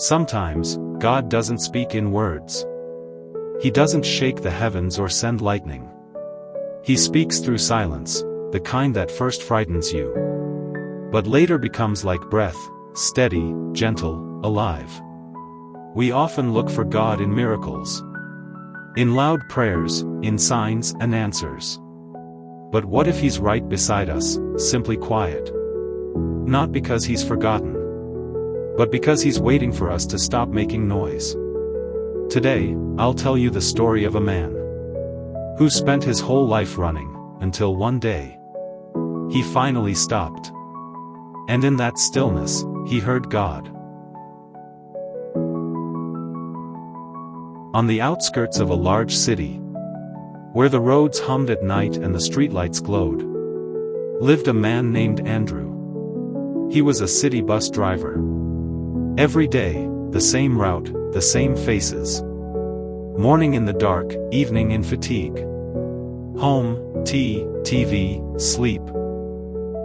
Sometimes, God doesn't speak in words. He doesn't shake the heavens or send lightning. He speaks through silence, the kind that first frightens you, but later becomes like breath, steady, gentle, alive. We often look for God in miracles, in loud prayers, in signs and answers. But what if He's right beside us, simply quiet? Not because He's forgotten, but because He's waiting for us to stop making noise. Today, I'll tell you the story of a man who spent his whole life running, until one day he finally stopped. And in that stillness, he heard God. On the outskirts of a large city, where the roads hummed at night and the streetlights glowed, lived a man named Andrew. He was a city bus driver. Every day, the same route, the same faces. Morning in the dark, evening in fatigue. Home, tea, TV, sleep.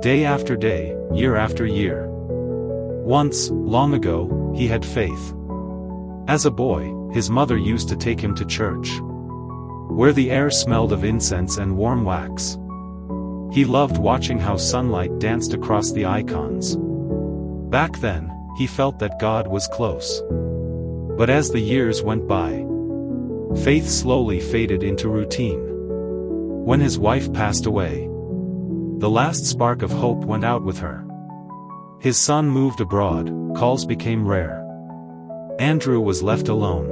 Day after day, year after year. Once, long ago, he had faith. As a boy, his mother used to take him to church, where the air smelled of incense and warm wax. He loved watching how sunlight danced across the icons. Back then, he felt that God was close. But as the years went by, faith slowly faded into routine. When his wife passed away, the last spark of hope went out with her. His son moved abroad, calls became rare. Andrew was left alone,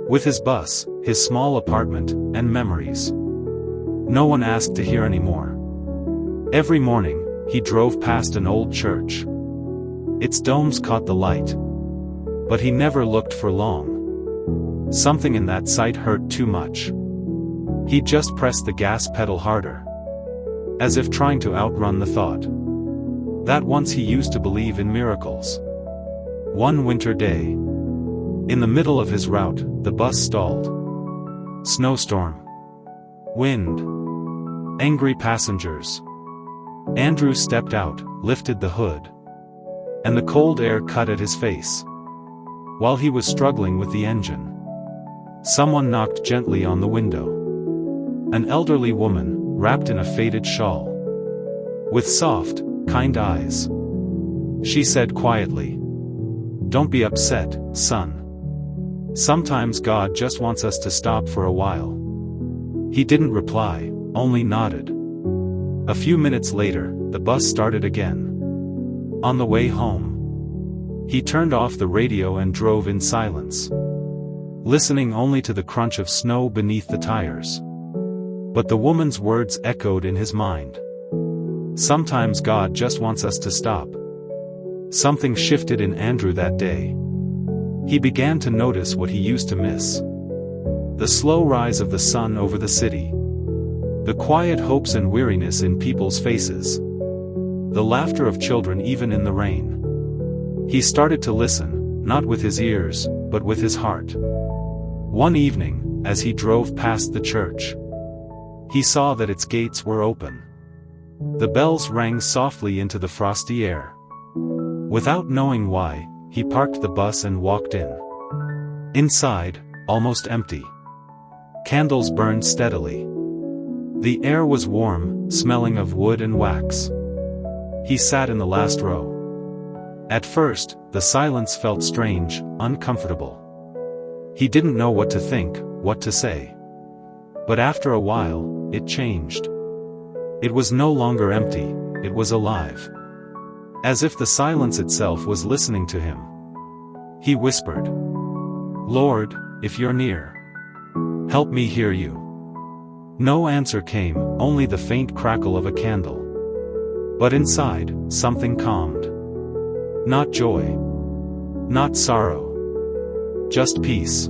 with his bus, his small apartment, and memories. No one asked to hear anymore. Every morning, he drove past an old church. Its domes caught the light, but he never looked for long. Something in that sight hurt too much. He just pressed the gas pedal harder, as if trying to outrun the thought that once he used to believe in miracles. One winter day, in the middle of his route, the bus stalled. Snowstorm, wind, angry passengers. Andrew stepped out, lifted the hood, and the cold air cut at his face. While he was struggling with the engine, someone knocked gently on the window. An elderly woman, wrapped in a faded shawl, with soft, kind eyes. She said quietly, "Don't be upset, son. Sometimes God just wants us to stop for a while." He didn't reply, only nodded. A few minutes later, the bus started again. On the way home, he turned off the radio and drove in silence, listening only to the crunch of snow beneath the tires. But the woman's words echoed in his mind. Sometimes God just wants us to stop. Something shifted in Andrew that day. He began to notice what he used to miss. The slow rise of the sun over the city. The quiet hopes and weariness in people's faces. The laughter of children even in the rain. He started to listen, not with his ears, but with his heart. One evening, as he drove past the church, he saw that its gates were open. The bells rang softly into the frosty air. Without knowing why, he parked the bus and walked in. Inside, almost empty. Candles burned steadily. The air was warm, smelling of wood and wax. He sat in the last row. At first, the silence felt strange, uncomfortable. He didn't know what to think, what to say. But after a while, it changed. It was no longer empty, it was alive. As if the silence itself was listening to him. He whispered, "Lord, if you're near, help me hear you." No answer came, only the faint crackle of a candle. But inside, something calmed. Not joy. Not sorrow. Just peace.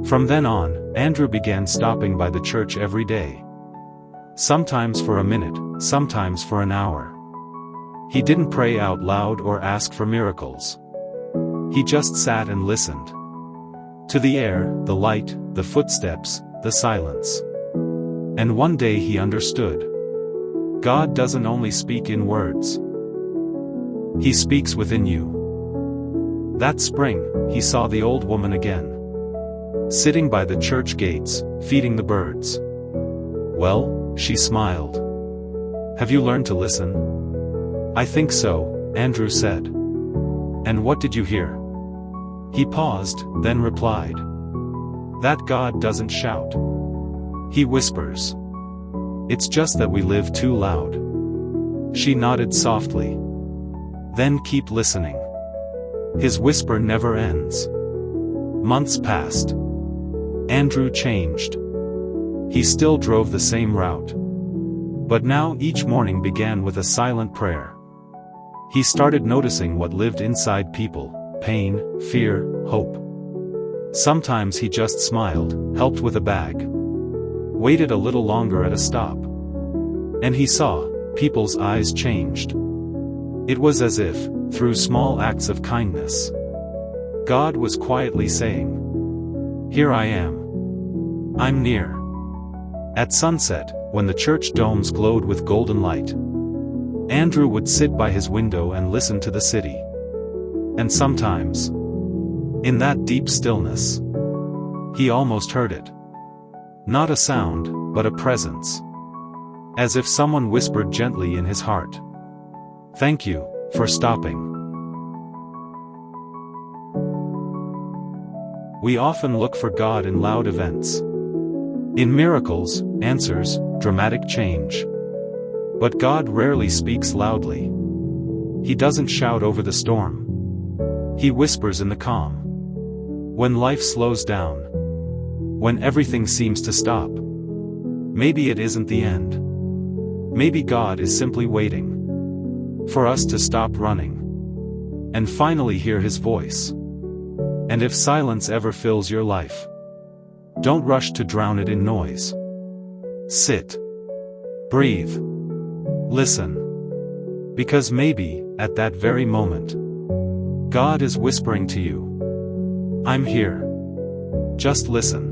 From then on, Andrew began stopping by the church every day. Sometimes for a minute, sometimes for an hour. He didn't pray out loud or ask for miracles. He just sat and listened. To the air, the light, the footsteps, the silence. And one day he understood. God doesn't only speak in words. He speaks within you. That spring, he saw the old woman again. Sitting by the church gates, feeding the birds. "Well," she smiled. "Have you learned to listen?" "I think so," Andrew said. "And what did you hear?" He paused, then replied. "That God doesn't shout. He whispers. It's just that we live too loud." She nodded softly. "Then keep listening. His whisper never ends." Months passed. Andrew changed. He still drove the same route. But now each morning began with a silent prayer. He started noticing what lived inside people: pain, fear, hope. Sometimes he just smiled, helped with a bag, waited a little longer at a stop. And he saw, people's eyes changed. It was as if, through small acts of kindness, God was quietly saying, "Here I am. I'm near." At sunset, when the church domes glowed with golden light, Andrew would sit by his window and listen to the city. And sometimes, in that deep stillness, he almost heard it. Not a sound, but a presence. As if someone whispered gently in his heart, "Thank you for stopping." We often look for God in loud events. In miracles, answers, dramatic change. But God rarely speaks loudly. He doesn't shout over the storm. He whispers in the calm. When life slows down. When everything seems to stop. Maybe it isn't the end. Maybe God is simply waiting for us to stop running and finally hear His voice. And if silence ever fills your life, don't rush to drown it in noise. Sit. Breathe. Listen. Because maybe, at that very moment, God is whispering to you, "I'm here. Just listen."